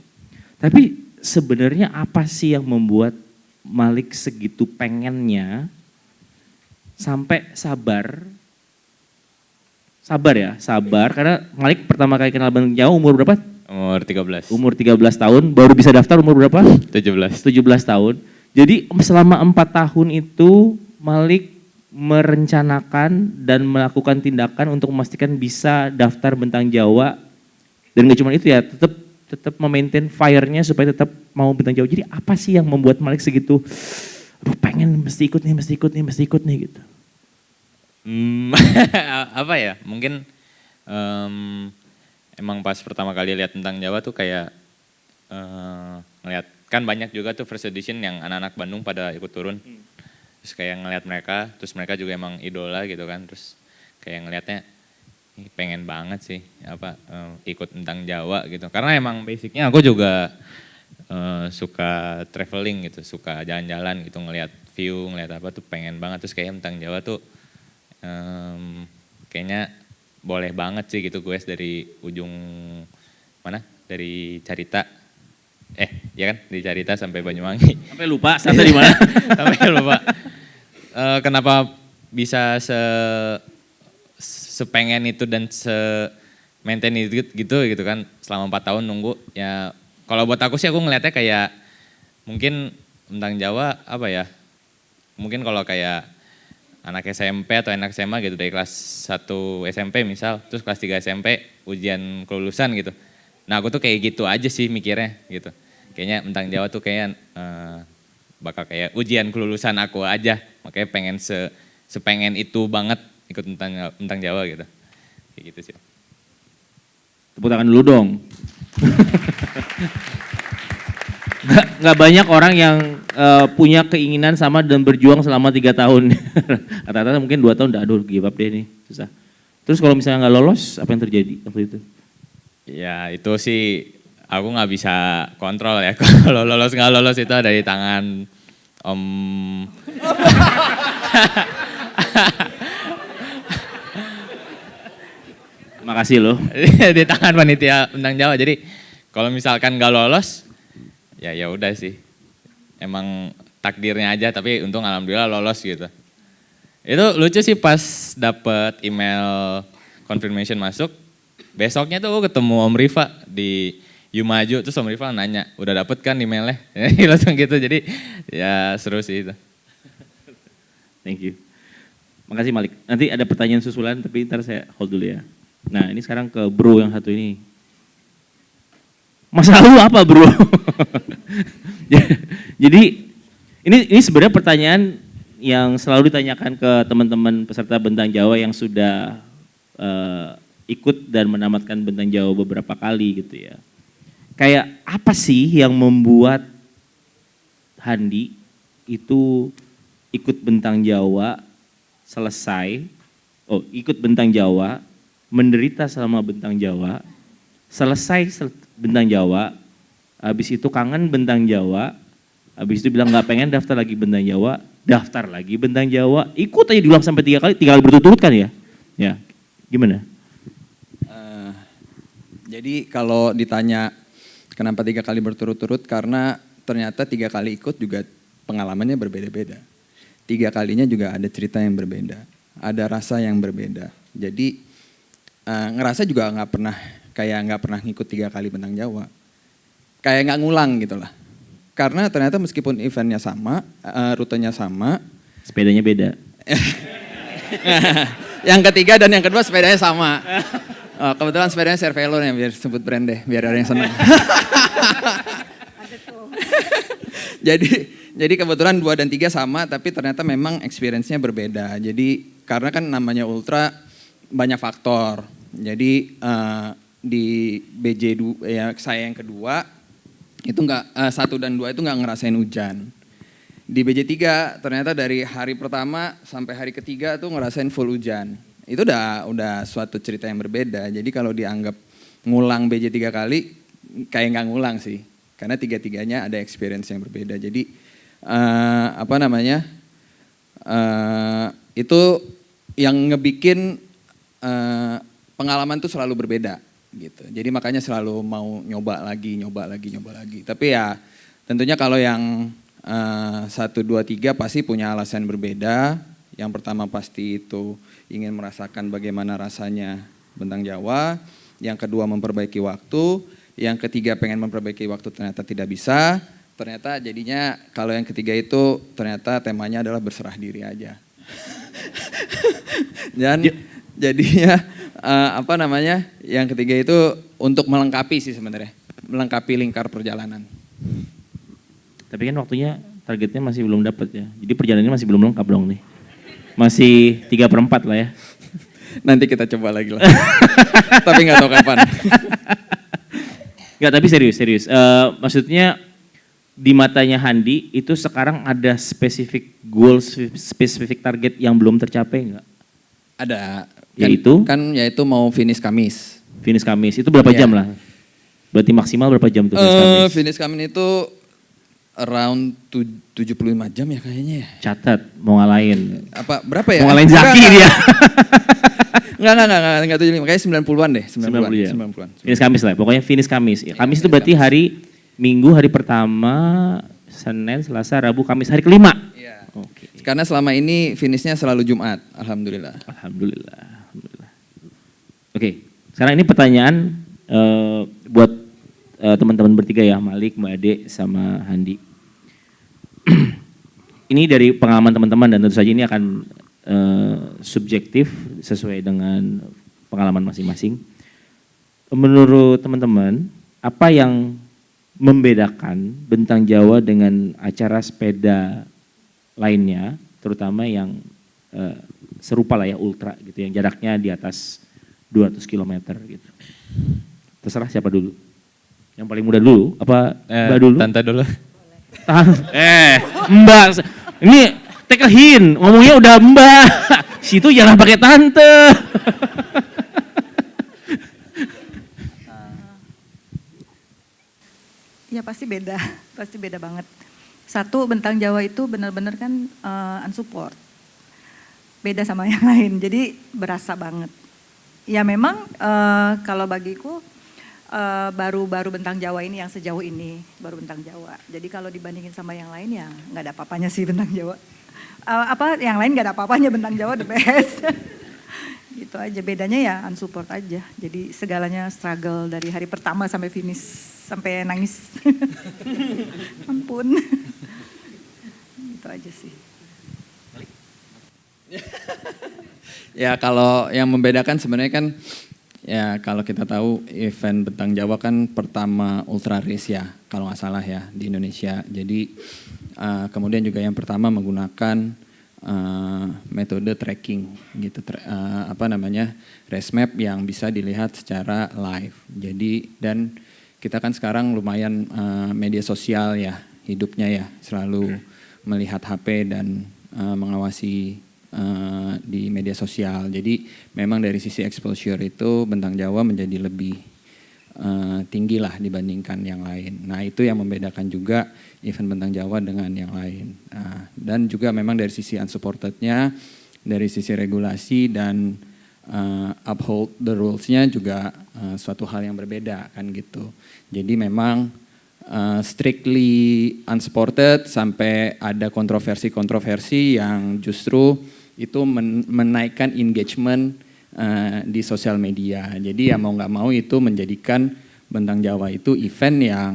Tapi sebenarnya apa sih yang membuat Malik segitu pengennya sampai sabar karena Malik pertama kali kenal Bentang Jawa umur berapa? Umur 13. Umur 13 tahun, baru bisa daftar umur berapa? 17. 17 tahun. Jadi selama 4 tahun itu Malik merencanakan dan melakukan tindakan untuk memastikan bisa daftar Bentang Jawa. Dan gak cuma itu ya, tetap memaintain fire-nya supaya tetap mau Bentang Jawa. Jadi apa sih yang membuat Malik segitu, aduh pengen mesti ikut nih gitu. Apa ya, mungkin emang pas pertama kali lihat Bentang Jawa tuh kayak ngeliat, kan banyak juga tuh first edition yang anak-anak Bandung pada ikut turun. Terus kayak ngeliat mereka, terus mereka juga emang idola gitu kan. Terus kayak ngeliatnya, pengen banget sih ikut Bentang Jawa gitu. Karena emang basicnya aku juga suka traveling gitu, suka jalan-jalan gitu, ngeliat view, ngeliat apa tuh pengen banget. Terus kayak Bentang Jawa tuh kayaknya boleh banget sih gitu gue dari ujung mana, dari Carita. Ya kan, di Carita sampai Banyuwangi. Sampai lupa, sampai di mana? Sampai lupa. Kenapa bisa sepengen itu dan maintain itu gitu kan selama 4 tahun nunggu. Ya kalau buat aku sih aku ngeliatnya kayak mungkin Bentang Jawa apa ya, mungkin kalau kayak anak SMP atau anak SMA gitu dari kelas 1 SMP misal, terus kelas 3 SMP ujian kelulusan gitu. Nah aku tuh kayak gitu aja sih mikirnya gitu. Kayaknya Bentang Jawa tuh kayak bakal kayak ujian kelulusan aku aja. Makanya pengen sepengen itu banget ikut Bentang Jawa gitu. Kayak gitu sih. Tepuk tangan dulu dong. Nggak banyak orang yang punya keinginan sama dan berjuang selama 3 tahun. Rata-rata mungkin 2 tahun udah aduh give up deh nih, susah. Terus kalau misalnya nggak lolos, apa yang terjadi waktu itu? Ya itu sih aku nggak bisa kontrol ya. Kalau lolos nggak lolos itu ada di tangan Om. Makasih loh. Di tangan panitia Bentang Jawa. Jadi kalau misalkan nggak lolos, ya udah sih. Emang takdirnya aja. Tapi untung alhamdulillah lolos gitu. Itu lucu sih pas dapet email confirmation masuk. Besoknya tuh aku ketemu Om Rifa di Yumaju, terus Om Rifa nanya, udah dapet kan emailnya? Langsung gitu, jadi ya seru sih itu. Thank you. Makasih Malik. Nanti ada pertanyaan susulan, tapi ntar saya hold dulu ya. Nah ini sekarang ke bro yang satu ini. Masalah lu apa bro? Jadi ini sebenarnya pertanyaan yang selalu ditanyakan ke teman-teman peserta Bentang Jawa yang sudah ikut dan menamatkan Bentang Jawa beberapa kali gitu ya. Kayak apa sih yang membuat Handi itu ikut Bentang Jawa selesai, ikut Bentang Jawa, menderita selama Bentang Jawa, selesai Bentang Jawa, habis itu kangen Bentang Jawa, habis itu bilang nggak pengen daftar lagi Bentang Jawa, daftar lagi Bentang Jawa, ikut aja diulang sampai 3 kali berturut-turut kan ya? Ya, gimana? Jadi kalau ditanya kenapa 3 kali berturut-turut, karena ternyata 3 kali ikut juga pengalamannya berbeda-beda. 3 kalinya juga ada cerita yang berbeda, ada rasa yang berbeda. Jadi ngerasa juga nggak pernah ngikut 3 kali Bentang Jawa. Kayak nggak ngulang gitu lah. Karena ternyata meskipun eventnya sama, rutenya sama. Sepedanya beda. Yang ketiga dan yang kedua sepedanya sama. Kebetulan sepedanya Cervelo nih, biar sebut brand deh, biar ada yang senang. Jadi kebetulan 2 dan 3 sama, tapi ternyata memang experience-nya berbeda. Jadi karena kan namanya ultra banyak faktor. Jadi di BJ2 ya saya yang kedua itu 1 dan 2 itu nggak ngerasain hujan. Di BJ3 ternyata dari hari pertama sampai hari ketiga tuh ngerasain full hujan. Itu udah suatu cerita yang berbeda. Jadi kalau dianggap ngulang BJ 3 kali kayak nggak ngulang sih. Karena 3-3-nya ada experience yang berbeda. Jadi itu yang ngebikin pengalaman tuh selalu berbeda gitu. Jadi makanya selalu mau nyoba lagi. Tapi ya tentunya kalau yang 1, 2, 3 pasti punya alasan berbeda. Yang pertama pasti itu ingin merasakan bagaimana rasanya Bentang Jawa. Yang kedua memperbaiki waktu. Yang ketiga pengen memperbaiki waktu ternyata tidak bisa. Ternyata jadinya kalau yang ketiga itu ternyata temanya adalah berserah diri aja. Dan jadinya yang ketiga itu untuk melengkapi sih sebenarnya. Melengkapi lingkar perjalanan. Tapi kan waktunya targetnya masih belum dapat ya. Jadi perjalanannya masih belum lengkap dong nih. Masih 3/4 lah ya. Nanti kita coba lagi lah. Tapi nggak tahu kapan. Nggak, tapi serius. Maksudnya di matanya Handi itu sekarang ada spesifik goal, spesifik target yang belum tercapai nggak? Ada. Yaitu? Yaitu mau finish Kamis. Finish Kamis, itu berapa jam lah? Berarti maksimal berapa jam tuh finish Kamis? Finish Kamis itu around 75 jam ya kayaknya ya. Catat, mau ngalahin. Berapa ya? Mau ngalahin Zaki dia. Enggak 75, kayaknya 90-an deh. 90-an. Finish Kamis lah, pokoknya finish Kamis. Ya, Kamis itu berarti hari Minggu, hari pertama, Senin, Selasa, Rabu, Kamis, hari kelima. Iya. Oke. Karena selama ini finishnya selalu Jumat, alhamdulillah. Oke, sekarang ini pertanyaan buat teman-teman bertiga ya, Malik, Mbak Ade, sama Handi. Ini dari pengalaman teman-teman dan tentu saja ini akan subjektif sesuai dengan pengalaman masing-masing. Menurut teman-teman, apa yang membedakan Bentang Jawa dengan acara sepeda lainnya, terutama yang serupa lah ya, ultra gitu, yang jaraknya di atas 200 km gitu. Terserah siapa dulu. Yang paling muda dulu, apa Mbak dulu? Tante dulu. Mbak, ini take a hint, ngomongnya udah Mbak. Situ jangan pakai tante. Ya pasti beda banget. Satu, Bentang Jawa itu benar-benar kan unsupport. Beda sama yang lain, jadi berasa banget. Ya memang kalau bagiku baru Bentang Jawa ini yang sejauh ini, baru Bentang Jawa. Jadi kalau dibandingin sama yang lain ya nggak ada apa-apanya sih Bentang Jawa. Yang lain nggak ada apa-apanya, Bentang Jawa the best. Gitu aja, bedanya ya unsupport aja. Jadi segalanya struggle dari hari pertama sampai finish. Sampai nangis. Ampun. Itu aja sih. Ya kalau yang membedakan sebenarnya kan ya kalau kita tahu event Bentang Jawa kan pertama ultra race ya kalau nggak salah ya di Indonesia. Jadi kemudian juga yang pertama menggunakan metode tracking gitu, race map yang bisa dilihat secara live. Jadi dan kita kan sekarang lumayan media sosial ya hidupnya ya, selalu melihat HP dan mengawasi di media sosial. Jadi memang dari sisi exposure itu Bentang Jawa menjadi lebih tinggi lah dibandingkan yang lain. Nah itu yang membedakan juga event Bentang Jawa dengan yang lain. Dan juga memang dari sisi unsupportednya, dari sisi regulasi dan uphold the rules-nya juga suatu hal yang berbeda kan gitu. Jadi memang strictly unsupported sampai ada kontroversi-kontroversi yang justru itu menaikkan engagement di sosial media. Jadi ya mau nggak mau itu menjadikan Bentang Jawa itu event yang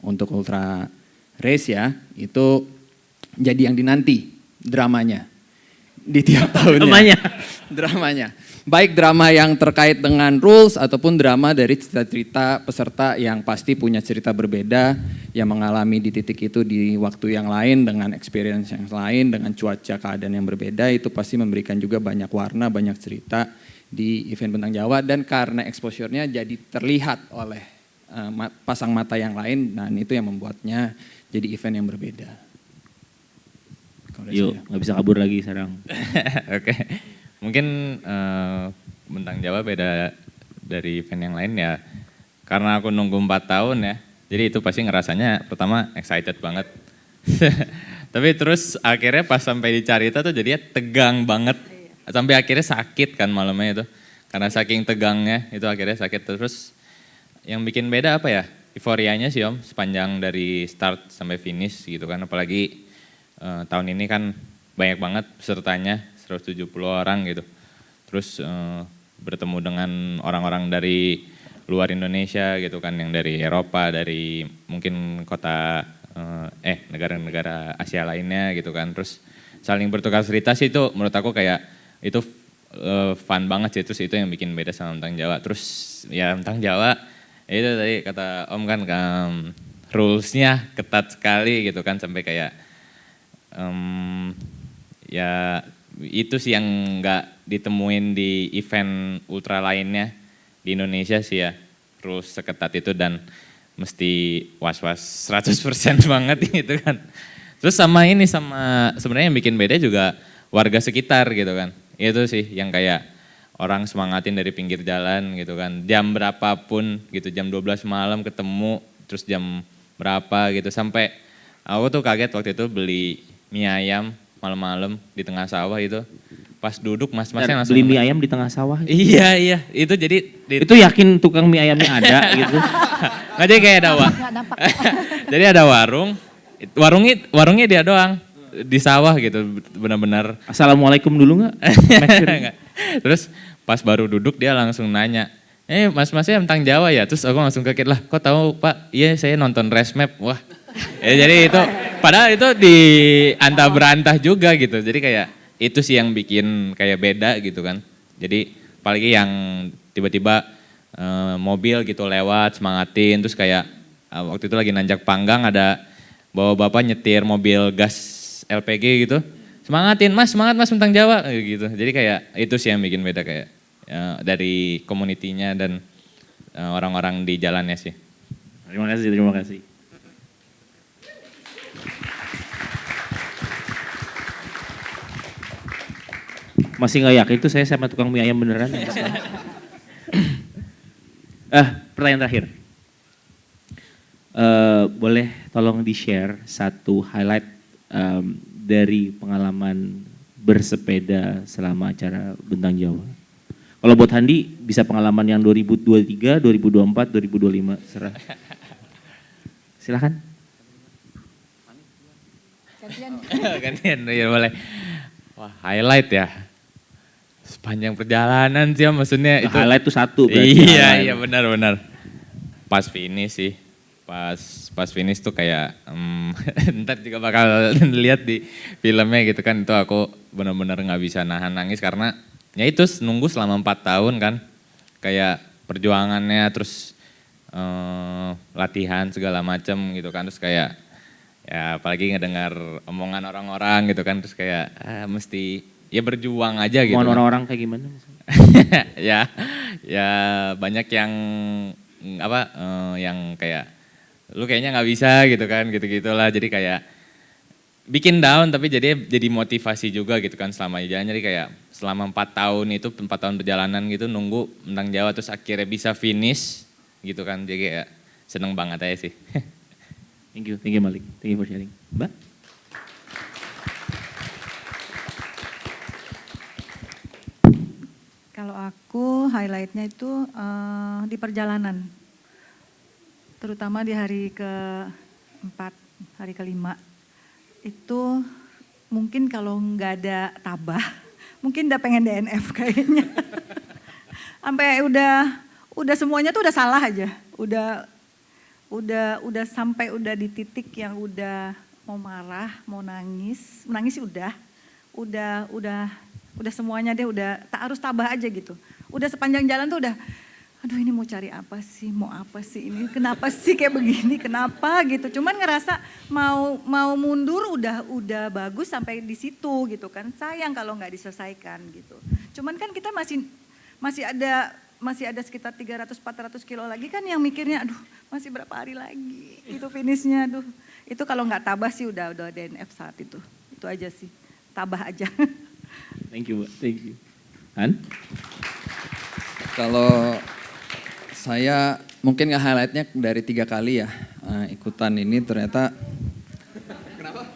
untuk ultra race ya, itu jadi yang dinanti dramanya di tiap tahunnya. Dramanya. Baik drama yang terkait dengan rules ataupun drama dari cerita-cerita peserta yang pasti punya cerita berbeda, yang mengalami di titik itu di waktu yang lain dengan experience yang lain, dengan cuaca keadaan yang berbeda, itu pasti memberikan juga banyak warna, banyak cerita di event Bentang Jawa, dan karena exposure-nya jadi terlihat oleh pasang mata yang lain, nah itu yang membuatnya jadi event yang berbeda. Yuk, nggak bisa kabur lagi sekarang. Oke. Mungkin Bentang Jawa beda dari event yang lain ya, karena aku nunggu 4 tahun ya, jadi itu pasti ngerasanya pertama excited banget. Tapi terus akhirnya pas sampai di Carita tuh jadinya tegang banget, sampai akhirnya sakit kan malamnya itu. Karena saking tegangnya itu akhirnya sakit. Terus yang bikin beda apa ya, euforianya sih Om, sepanjang dari start sampai finish gitu kan, apalagi tahun ini kan banyak banget pesertanya, 170 orang gitu. Terus bertemu dengan orang-orang dari luar Indonesia gitu kan, yang dari Eropa, dari mungkin kota negara-negara Asia lainnya gitu kan. Terus saling bertukar cerita sih, itu menurut aku kayak itu fun banget sih. Terus itu yang bikin beda sama Bentang Jawa. Terus ya Bentang Jawa itu tadi kata Om kan, rules-nya ketat sekali gitu kan, sampai kayak ya itu sih yang nggak ditemuin di event ultra lainnya di Indonesia sih ya, rules seketat itu, dan mesti was-was 100% banget gitu kan. Terus sama ini, sama sebenarnya yang bikin beda juga warga sekitar gitu kan. Itu sih yang kayak orang semangatin dari pinggir jalan gitu kan. Jam berapapun gitu, jam 12 malam ketemu, terus jam berapa gitu. Sampai aku tuh kaget waktu itu beli mie ayam malam-malam di tengah sawah itu. Pas duduk mas-masnya langsung beli mie ayam di tengah sawah. Iya, itu jadi itu yakin tukang mie ayamnya ada gitu. Nggak, jadi kayak ada jadi ada warungnya dia doang di sawah gitu, benar-benar. Assalamualaikum dulu nggak? Nggak. Terus pas baru duduk dia langsung nanya, mas-masnya Bentang Jawa ya? Terus aku langsung kaget, lah kok tahu Pak? Iya saya nonton Race Map. Wah ya, jadi itu padahal itu di antah berantah juga gitu. Jadi kayak itu sih yang bikin kayak beda gitu kan. Jadi apalagi yang tiba-tiba mobil gitu lewat semangatin, terus kayak waktu itu lagi nanjak Panggang ada bawa bapak nyetir mobil gas LPG gitu, semangatin mas, semangat mas Bentang Jawa gitu. Jadi kayak itu sih yang bikin beda kayak dari komunitinya dan orang-orang di jalannya sih. Terima kasih. Masih nggak yakin itu saya sama tukang mie ayam beneran. Pertanyaan terakhir. Boleh tolong di-share satu highlight dari pengalaman bersepeda selama acara Bentang Jawa. Kalau buat Handi bisa pengalaman yang 2023, 2024, 2025, serah. Silakan. Gantian, ya boleh. Wah, highlight ya. Sepanjang perjalanan sih maksudnya itu. Highlight itu satu berarti. Iya benar. Pas finish sih. Pas finish tuh kayak ntar juga bakal lihat di filmnya gitu kan, itu aku benar-benar nggak bisa nahan nangis karena ya itu nunggu selama 4 tahun kan, kayak perjuangannya, terus latihan segala macem gitu kan, terus kayak ya apalagi ngedengar omongan orang-orang gitu kan, terus kayak mesti ya berjuang aja gitu. Omongan orang-orang kayak gimana? ya banyak yang yang kayak lu kayaknya nggak bisa gitu kan, gitu-gitulah. Jadi kayak bikin down, tapi jadi motivasi juga gitu kan selama jalan. Jadi kayak selama 4 tahun itu, 4 tahun perjalanan gitu nunggu Bentang Jawa, terus akhirnya bisa finish gitu kan. Jadi kayak seneng banget aja sih. Thank you Malik, thank you for sharing. Mbak? Kalau aku highlightnya itu di perjalanan, terutama di hari ke-4, hari ke-5. Itu mungkin kalau nggak ada tabah, mungkin udah pengen DNF kayaknya. Sampai udah semuanya tuh udah salah aja. Udah sampai udah di titik yang udah mau marah, mau nangis sih udah semuanya deh udah harus tabah aja gitu. Udah sepanjang jalan tuh udah, aduh ini mau cari apa sih, mau apa sih ini, kenapa sih kayak begini, kenapa gitu. Cuman ngerasa mau mundur udah bagus sampai di situ gitu kan. Sayang kalau nggak diselesaikan gitu. Cuman kan kita masih ada sekitar 300-400 kilo lagi kan yang mikirnya, aduh masih berapa hari lagi itu finishnya, aduh. Itu kalau nggak tabah sih udah DNF saat itu. Itu aja sih, tabah aja. Thank you, Mbak. Thank you. Han? Kalau saya mungkin nge-highlightnya dari 3 kali ya ikutan ini ternyata. Kenapa?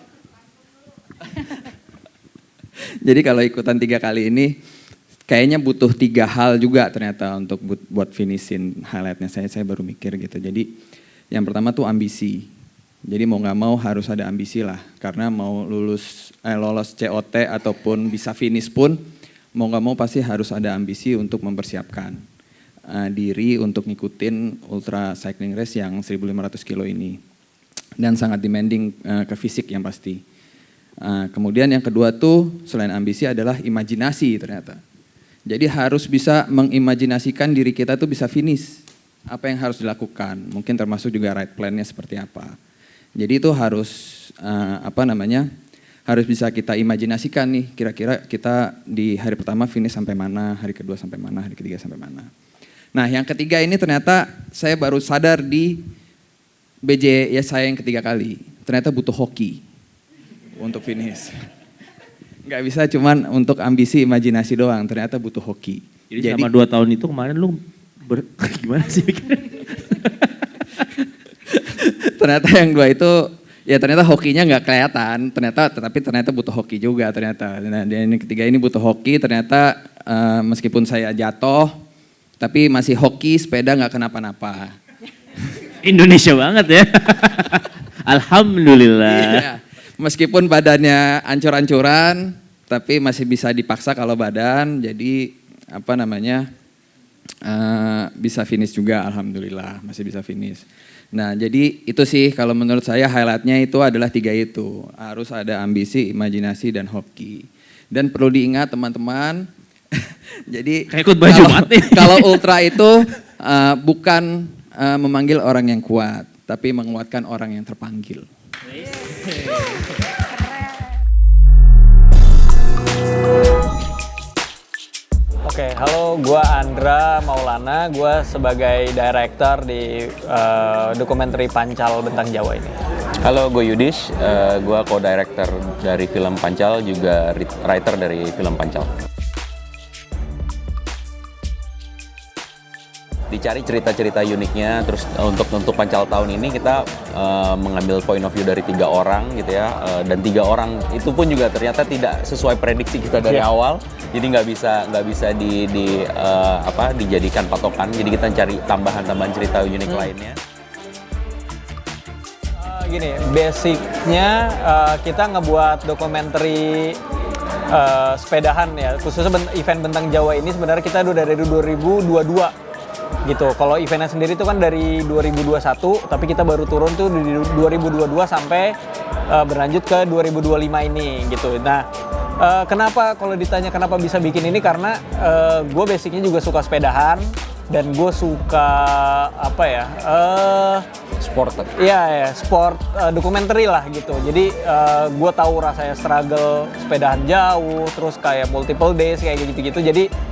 Jadi kalau ikutan 3 kali ini kayaknya butuh 3 hal juga ternyata untuk buat finishin highlightnya. Saya baru mikir gitu. Jadi yang pertama tuh ambisi. Jadi mau nggak mau harus ada ambisi lah. Karena mau lolos COT ataupun bisa finish pun mau nggak mau pasti harus ada ambisi untuk mempersiapkan diri untuk ngikutin ultra cycling race yang 1.500 kilo ini. Dan sangat demanding ke fisik yang pasti. Kemudian yang kedua tuh selain ambisi adalah imajinasi ternyata. Jadi harus bisa mengimajinasikan diri kita tuh bisa finish. Apa yang harus dilakukan, mungkin termasuk juga ride plan-nya seperti apa. Jadi itu harus harus bisa kita imajinasikan nih kira-kira kita di hari pertama finish sampai mana, hari kedua sampai mana, hari ketiga sampai mana. Nah yang ketiga ini ternyata saya baru sadar di BJ ya saya yang ketiga kali. Ternyata butuh hoki untuk finish. Nggak bisa cuman untuk ambisi imajinasi doang, ternyata butuh hoki. Jadi selama 2 tahun itu kemarin lu gimana sih mikirnya? Ternyata yang 2 itu ya ternyata hokinya nggak kelihatan, tapi ternyata butuh hoki juga ternyata. Nah, yang ketiga ini butuh hoki, ternyata meskipun saya jatuh, tapi masih hoki, sepeda nggak kenapa-napa. Indonesia banget ya. Alhamdulillah. Iya. Meskipun badannya ancur-ancuran, tapi masih bisa dipaksa kalau badan, jadi bisa finish juga, alhamdulillah masih bisa finish. Nah jadi itu sih kalau menurut saya highlightnya itu adalah 3 itu. Harus ada ambisi, imajinasi, dan hoki. Dan perlu diingat teman-teman, jadi kayak ikut baju mati. Kalau ultra itu bukan memanggil orang yang kuat, tapi menguatkan orang yang terpanggil. Oke, halo, gue Andra Maulana, gue sebagai director di dokumenter Pancal Bentang Jawa ini. Halo, gue Yudis, gue co-director dari film Pancal, juga writer dari film Pancal. Dicari cerita-cerita uniknya, terus untuk Pancal tahun ini kita mengambil point of view dari 3 orang gitu ya, dan 3 orang itu pun juga ternyata tidak sesuai prediksi kita dari awal, jadi nggak bisa dijadikan patokan, jadi kita cari tambahan cerita unik lainnya. Gini, basicnya kita ngebuat dokumenter sepedahan ya, khususnya event Bentang Jawa ini sebenarnya kita udah dari 2022. Gitu. Kalau eventnya sendiri itu kan dari 2021, tapi kita baru turun tuh di 2022 sampai berlanjut ke 2025 ini gitu. Nah, kenapa kalau ditanya kenapa bisa bikin ini, karena gue basicnya juga suka sepedahan dan gue suka Sport. Iya, sport dokumenter lah gitu. Jadi gue tahu rasanya struggle sepedahan jauh, terus kayak multiple days kayak gitu-gitu. Jadi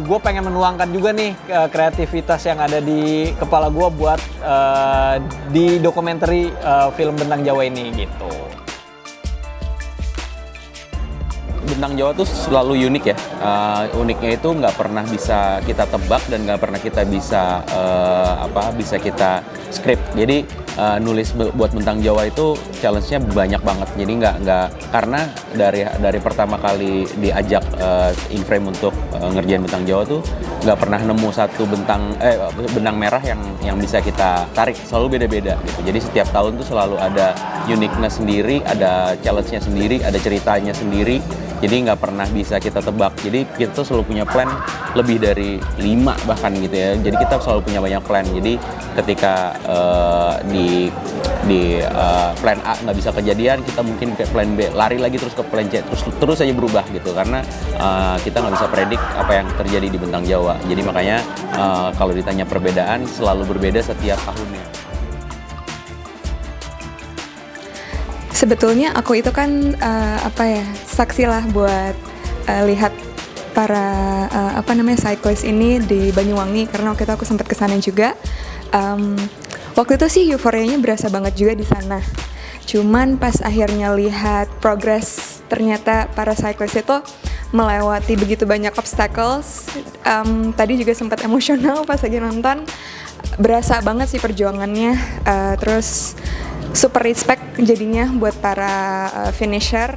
gue pengen menuangkan juga nih kreativitas yang ada di kepala gue buat di dokumenter film Bentang Jawa ini gitu. Bentang Jawa tuh selalu unik ya, uniknya itu nggak pernah bisa kita tebak dan nggak pernah kita bisa kita script. Jadi nulis buat Bentang Jawa itu challenge-nya banyak banget. Jadi nggak karena dari pertama kali diajak Inframe untuk ngerjain Bentang Jawa tuh nggak pernah nemu satu benang merah yang bisa kita tarik, selalu beda-beda gitu. Jadi setiap tahun tuh selalu ada uniqueness sendiri, ada challenge-nya sendiri, ada ceritanya sendiri. Jadi nggak pernah bisa kita tebak. Jadi kita selalu punya plan lebih dari 5 bahkan gitu ya. Jadi kita selalu punya banyak plan. Jadi ketika di plan A nggak bisa kejadian, kita mungkin ke plan B, lari lagi terus ke plan C, terus aja berubah gitu. Karena kita nggak bisa predik apa yang terjadi di Bentang Jawa. Jadi makanya kalau ditanya perbedaan, selalu berbeda setiap tahunnya. Sebetulnya aku itu kan saksi lah buat lihat para cyclist ini di Banyuwangi, karena waktu itu aku sempat kesana juga. Waktu itu sih euforianya berasa banget juga di sana. Cuman pas akhirnya lihat progres, ternyata para cyclist itu melewati begitu banyak obstacles. Tadi juga sempat emosional pas lagi nonton. Berasa banget sih perjuangannya. Terus super respect jadinya buat para finisher.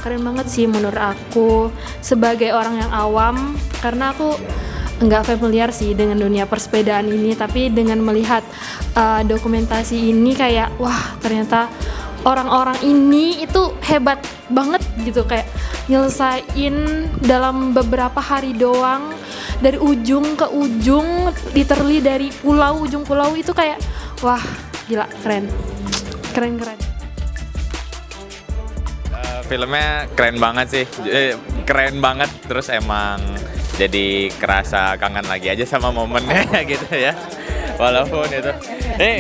Keren banget sih menurut aku sebagai orang yang awam, karena aku nggak familiar sih dengan dunia persepedaan ini, tapi dengan melihat dokumentasi ini kayak wah ternyata orang-orang ini itu hebat banget gitu, kayak nyelesain dalam beberapa hari doang dari ujung ke ujung, literally dari ujung pulau itu kayak wah gila, keren. Filmnya keren banget sih, keren banget, terus emang jadi kerasa kangen lagi aja sama momennya gitu ya, walaupun itu.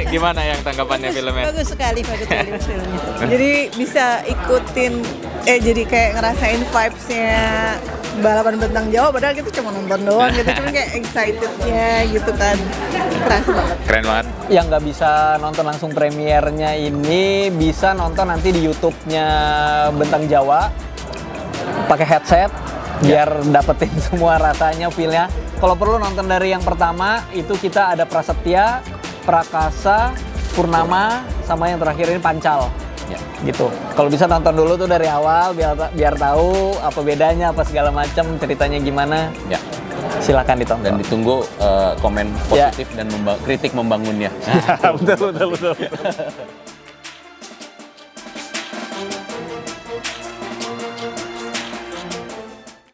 Gimana yang tanggapannya filmnya? Bagus sekali filmnya. Jadi bisa ikutin, jadi kayak ngerasain vibes-nya balapan Bentang Jawa, padahal kita cuma nonton doang gitu, cuma kayak excited-nya gitu kan, kerasa banget. Keren banget. Yang nggak bisa nonton langsung premiernya ini bisa nonton nanti di YouTube-nya Bentang Jawa, pakai headset biar dapetin semua rasanya, feel-nya. Kalau perlu nonton dari yang pertama, itu kita ada Prasetya, Prakasa, Purnama, sama yang terakhir ini Pancal. Ya, gitu. Kalau bisa nonton dulu tuh dari awal biar tahu apa bedanya, apa segala macam, ceritanya gimana. Ya. Silakan ditonton. Dan ditunggu komen positif dan kritik membangunnya. Betul.